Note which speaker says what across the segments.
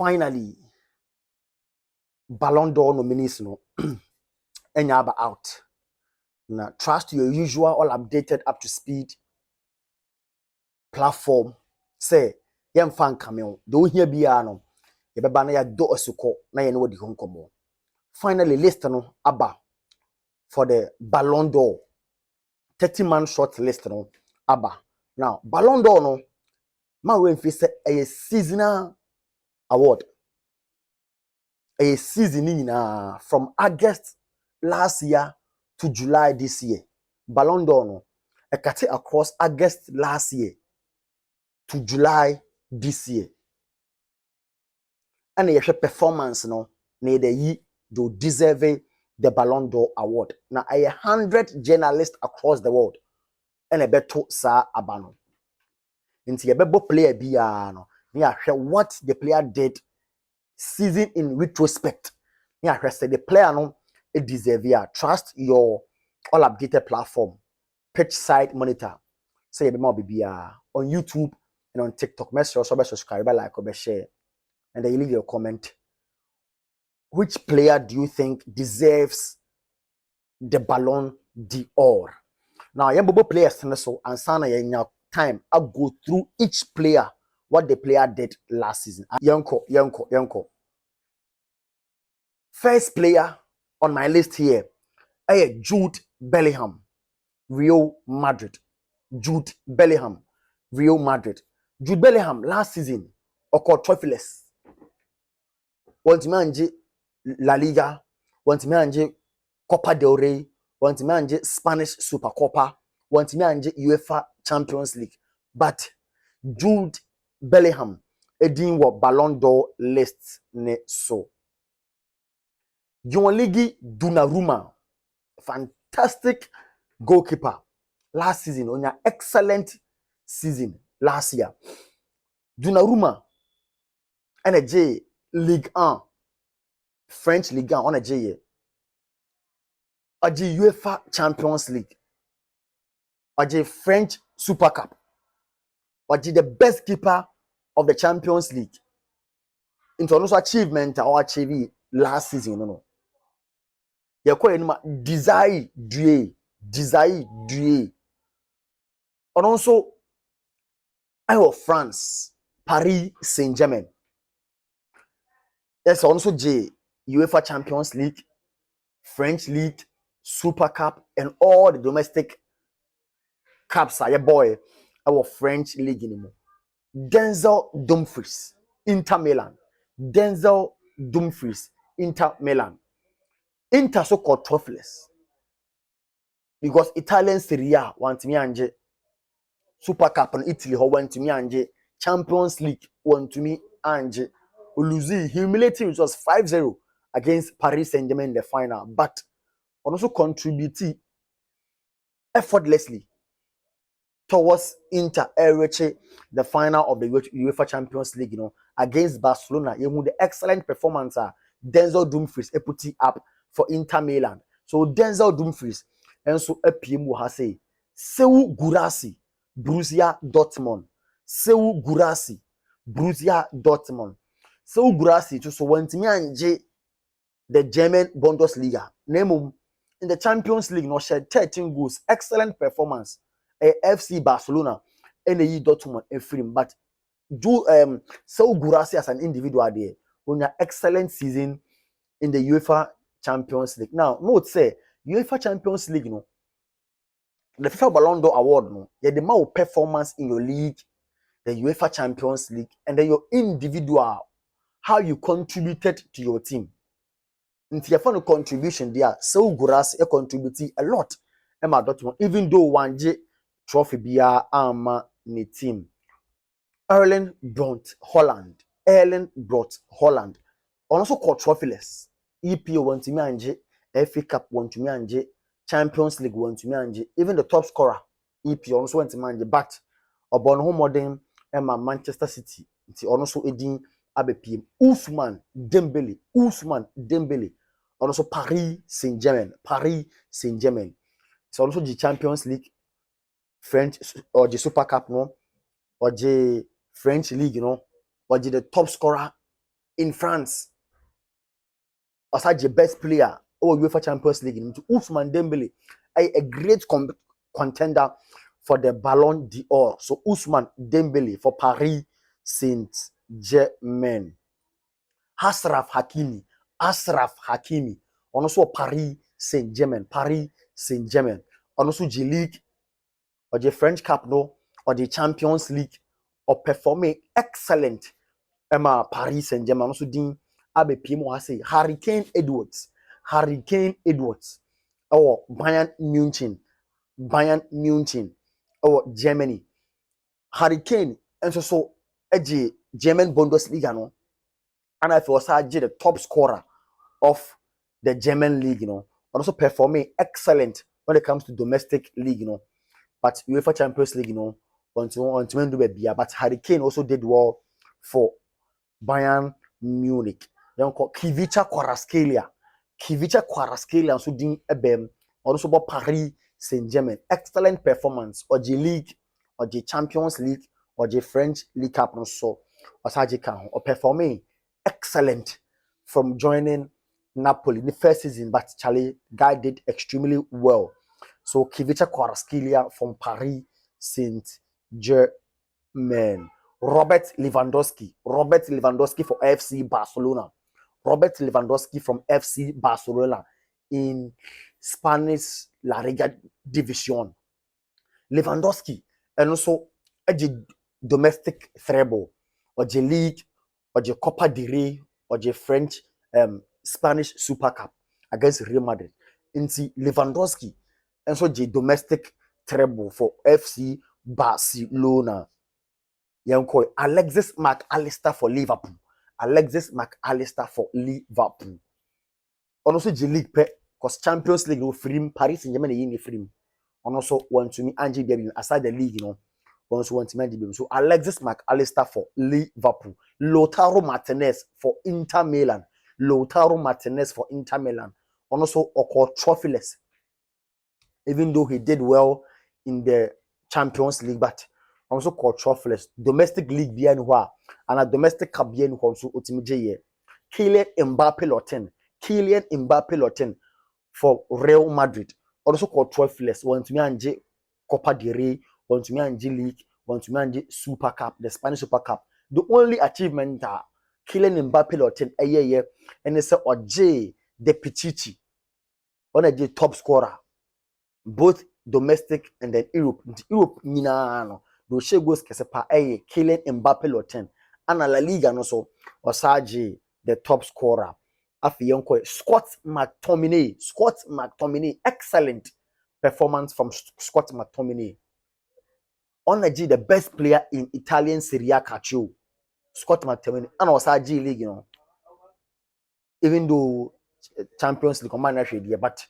Speaker 1: Finally, Ballon d'Or nominees no enyaba out. Now, trust your usual, all updated, up to speed platform. Say, yem fan cameo. Do here be ano. Yebeba na ya do osuko na ye no di honkomo. Finally, list no aba for the Ballon d'Or 30-man short list no aba. Now, Ballon d'Or no man we fi say a seasonal award. A season from August last year to July this year. Ballon d'Or no a cut across August last year to July this year. And your performance no na the yi do deserve the Ballon d'Or award. Now 100 journalists across the world and a beto sa abano. Inti yebebo player biya no na what the player did season in retrospect. Yeah, the player no it deserve ya. Trust your all updated platform, pitch side monitor. Say you be more on YouTube and on TikTok. Make sure you subscribe, like, or share, and then you leave your comment. Which player do you think deserves the Ballon d'Or? Now, young bobo players so and sana in time. I'll go through each player what the player did last season. Yonko. First player on my list here, Jude Bellingham, Real Madrid. Jude Bellingham, Real Madrid. Jude Bellingham last season, occurred trophyless. Want manje La Liga, want manje Copa del Rey, want manje Spanish Super Copa, want manje UEFA Champions League. But Jude Bellingham, edin wo Ballon d'Or list ne so. Gianluigi Donnarumma, fantastic goalkeeper last season, on an excellent season last year. Donnarumma and a J Ligue 1, French Ligue 1 on a J. A J UEFA Champions League, a J French Super Cup, a J the best keeper of the Champions League. International achievement or achieve last season, no. Desire Due. And also, I have France, Paris Saint-Germain. There's also UEFA Champions League, French League, Super Cup, and all the domestic cups are your boy. Our French League anymore. Denzel Dumfries, Inter Milan. Denzel Dumfries, Inter Milan. Inter so called trophyless. Because Italian Serie A want me anje Super Cup in Italy ho want me anje Champions League want me anje losing humiliating results 5-0 against Paris Saint-Germain in the final, but also contributing effortlessly towards Inter reaching the final of the UEFA Champions League, against Barcelona. You the excellent performance Denzel Dumfries put up for Inter Milan. So Denzel Dumfries and so APM has say Seu Gurasi, Borussia Dortmund. Seu Gurasi, Borussia Dortmund. Seu Gurasi to so want me anje the German Bundesliga. Name in the Champions League, no shared 13 goals, excellent performance. FC Barcelona, NAE Dortmund, and film. But do Seu Gurasi as an individual there on an excellent season in the UEFA Champions League. Now, note say UEFA Champions League, the FIFA Ballon d'Or award, you the more performance in your league, the UEFA Champions League, and then your individual, how you contributed to your team. Into your final contribution there, Seu Gurasi contributed a lot. Emma Dortmund, even though one J trophy biya ama ni team. Erling Bront Holland. Also called trophyless. EPO want to me anje, FA Cup want to me anje, Champions League want to me anje, even the top scorer EPO also want to me anje, but Obon home modern Emma Manchester City. It's also edin ABPM. Ousmane Dembele. Also Paris Saint-Germain. It's also the Champions League, French or the Super Cup, or the French League, or the top scorer in France. Osaje best player or UEFA Champions League into Ousmane Dembele, a great contender for the Ballon d'Or. So Ousmane Dembele for Paris Saint-Germain. Ashraf Hakimi, also Paris Saint-Germain, also G League or the French Cup no or the Champions League or performing excellent. Emma Paris Saint-Germain also din abe PM say Hurricane Edwards or Bayern Munich or Germany. Hurricane and so edge German Bundesliga no, and I feel the top scorer of the German league, and also performing excellent when it comes to domestic league, but UEFA Champions League, on to do beer. But Hurricane also did well for Bayern Munich. Then called Kivicha Kvaratskhelia also din ebem, also about Paris Saint-Germain. Excellent performance or the league or the Champions League or the French League Cup so or performing excellent from joining Napoli in the first season, but Charlie guy did extremely well. So Kivicha Kvaratskhelia from Paris Saint-Germain. Robert Lewandowski for FC Barcelona. Robert Lewandowski from FC Barcelona in Spanish La Liga Division. Lewandowski and also a domestic treble or the league or the Copa del Rey or the French Spanish Super Cup against Real Madrid. Into Lewandowski and so the domestic treble for FC Barcelona. Alexis McAllister for Liverpool. Also the league because Champions League no free Paris Saint-Germain in free. Also want to me Angie Baby aside the league, also want to me. So Alexis McAllister for Liverpool. Lautaro Martinez for Inter Milan. Also Oko trophyless. Even though he did well in the Champions League, but also called trophyless. Domestic league bien hua and a domestic cup bien hua so ultimate Kylian Mbappe Lotin for Real Madrid. Also called trophyless. Want to me anje Copa del Rey, want to me anje league, want to me anje Super Cup, the Spanish Super Cup. The only achievement that Kylian Mbappe Lotin and it's Oje de Pichichi on a top scorer. Both domestic and then Europe no do she goes kesepa Kylian Mbappe Lotin and La Liga no so Osaji the top scorer afi yonko Scott McTominay excellent performance from Scott McTominay on the best player in Italian Serie A calcio Scott McTominay and Osaji league even though Champions League command there but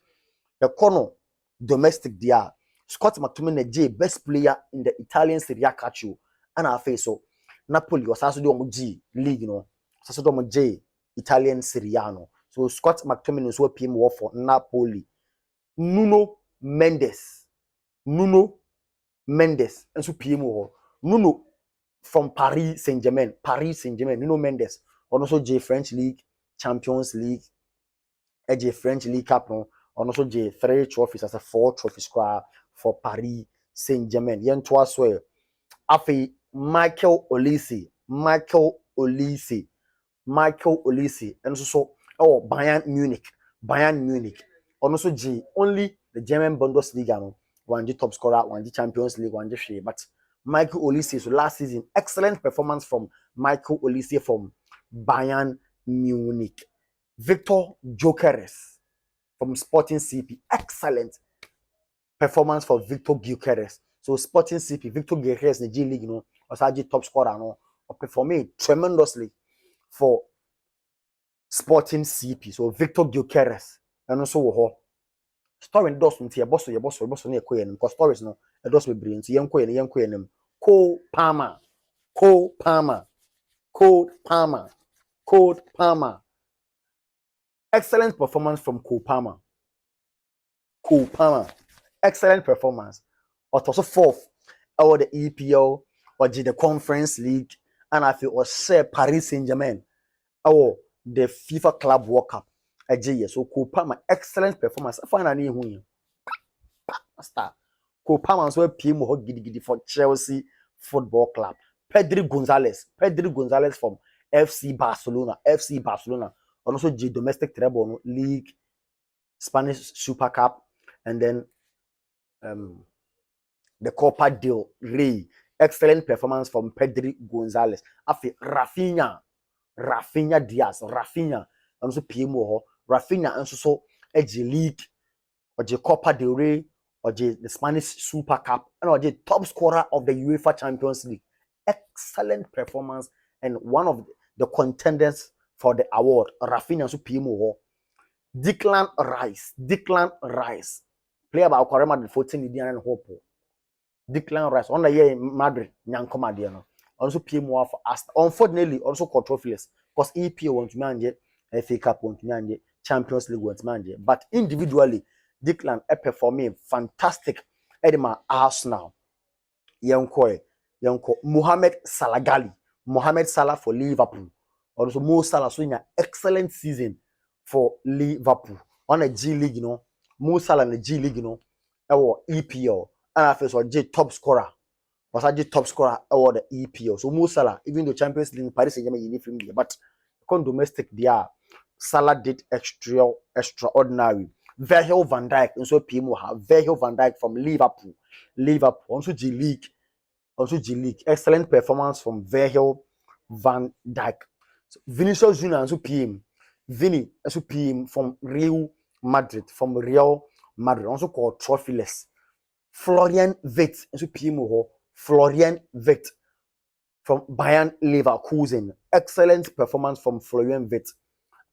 Speaker 1: the corner domestic there. Scott McTominay best player in the Italian Serie A calcio and I face so Napoli was also doing league also doing Italian Serie A so Scott McTominay is what PM for Napoli. Nuno Mendes and so PM Nuno from Paris Saint-Germain Nuno Mendes also French League, Champions League, French League Cup also 3 trophies as a 4 trophies for Paris Saint-Germain. Yen to as well. Afi Michael Olise and so Bayern Munich. Also only the German Bundesliga one top scorer, one Champions League, one share. But Michael Olise, so last season, excellent performance from Michael Olise from Bayern Munich. Victor Gyökeres from Sporting CP, excellent performance for Victor Gyökeres. So Sporting CP, Victor Gyökeres in the G League, was actually top scorer, performing tremendously for Sporting CP. So Victor Gyökeres, and also story endorsement here, boss near Koyan, because stories no endorsement brilliant. Young Koyan, Cole Palmer. Excellent performance from Cole Palmer. Excellent performance. Or also fourth, or the EPL, or the Conference League, and I feel or share Paris Saint-Germain. Oh, the FIFA Club World Cup. So Kopama excellent performance. Finally, who star. Kopama so PM ho gidi for Chelsea Football Club. Pedri Gonzalez from FC Barcelona. FC Barcelona. And also G domestic treble no, league, Spanish Super Cup, and then the Copa del Rey. Excellent performance from Pedri Gonzalez. Afi Raphihna Diaz, Raphihna, and so PMO, Raphihna, and so edge league, or the Copa del Rey, or the Spanish Super Cup, and or the top scorer of the UEFA Champions League. Excellent performance, and one of the contenders for the award, Raphihna, and so PMO, Declan Rice, player by Real Madrid 14 Indian and Hope. Declan Rice, on the year in Madrid, Nyankoma Diano. Also PMO for us. Unfortunately, also controversial because EPO wants to manage, FA Cup wants to manage, Champions League wants to manage. But individually, Declan performing fantastic. Edema Arsenal, Yanko Mohamed Salah for Liverpool. Also Mo Salah so in an excellent season for Liverpool. On a G League, you know, Mo Salah in the G League, you know, or EPL. And I feel J top scorer. Was a top scorer or the EPL. So Mo Salah, even though Champions League, Paris Saint-Germain, you need but con domestic, there, Salah did extraordinary. Virgil van Dijk, and so PMO have Virgil van Dijk from Liverpool, also G League, excellent performance from Virgil van Dijk. So Vinicius Junior, and so PM, Vinny, also PM from Real Madrid, also called trophyless. Florian Wirtz, and so PMO, Florian Wirtz from Bayern Leverkusen, excellent performance from Florian Wirtz.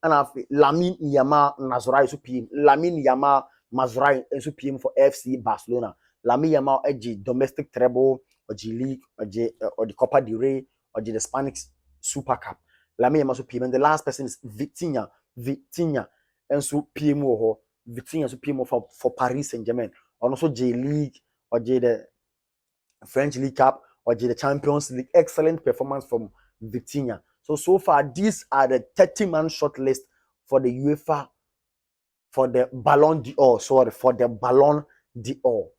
Speaker 1: And I have Lamine Yamal Mazraoui SUPM. Lamine Yamal Mazraoui SUPM for FC Barcelona. Lamine Yamal edge domestic treble or G League or the Copa del Rey or the Spanish Super Cup. Lamine Yamal SUPM. And the last person is Vitinha and SUPM Vitinha SUPM for Paris Saint-Germain. And also J League or the French League Cup or the Champions League. Excellent performance from Vitinha. So far, these are the 30-man shortlist for the UEFA, for the Ballon d'Or. For the Ballon d'Or.